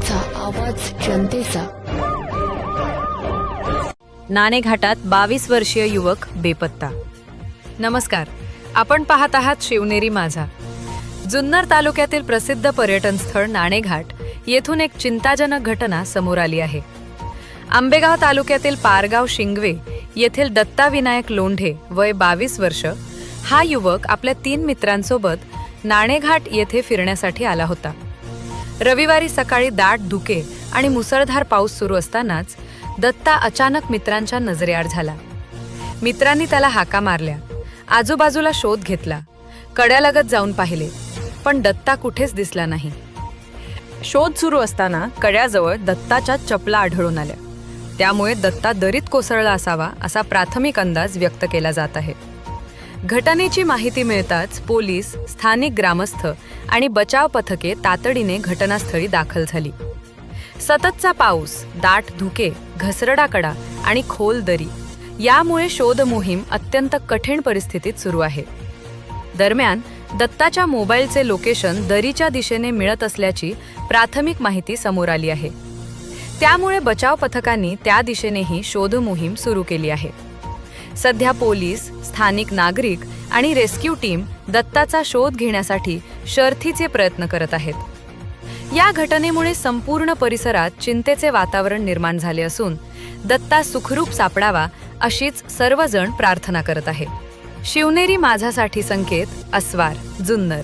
माझा आवाज जनतेचा. नाणेघाटात 22 वर्षीय युवक बेपत्ता. नमस्कार, आपण पाहत आहात शिवनेरी माझा. जुन्नर तालुक्यातील प्रसिद्ध पर्यटन स्थळ नाणेघाट येथून एक चिंताजनक घटना समोर आली आहे. आंबेगाव तालुक्यातील पारगाव शिंगवे येथील दत्ता विनायक लोंढे वय 22 वर्ष हा युवक आपल्या 3 मित्रांसोबत नाणेघाट येथे फिरण्यासाठी आला होता. रविवारी सकाळी दाट धुके आणि मुसळधार पाऊस सुरू असतानाच दत्ता अचानक मित्रांच्या नजरेआड झाला. मित्रांनी त्याला हाका मारल्या, आजूबाजूला शोध घेतला, कड्यालगत जाऊन पाहिले, पण दत्ता कुठेच दिसला नाही. शोध सुरू असताना कड्याजवळ दत्ताच्या चपला आढळून आल्या. त्यामुळे दत्ता दरीत कोसळला असावा असा प्राथमिक अंदाज व्यक्त केला जात आहे. घटनेची माहिती मिळताच पोलीस, स्थानिक ग्रामस्थ आणि बचाव पथके तातडीने घटनास्थळी दाखल झाली. सततचा पाऊस, दाट धुके, घसरडा कडा आणि खोल दरी यामुळे शोध मोहीम अत्यंत कठीण परिस्थितीत सुरू आहे. दरम्यान दत्ताच्या मोबाईलचे लोकेशन दरीच्या दिशेने मिळत असल्याची प्राथमिक माहिती समोर आली आहे. त्यामुळे बचाव पथकांनी त्या दिशेनेही शोध मोहीम सुरू केली आहे. सध्या पोलीस, स्थानिक नागरिक आणि रेस्क्यू टीम दत्ताचा शोध घेण्यासाठी शर्थीचे प्रयत्न करत आहेत. या घटनेमुळे संपूर्ण परिसरात चिंतेचे वातावरण निर्माण झाले असून दत्ता सुखरूप सापडावा अशीच सर्वजण प्रार्थना करत आहे. शिवनेरी माझासाठी संकेत, अस्वार, जुन्नर.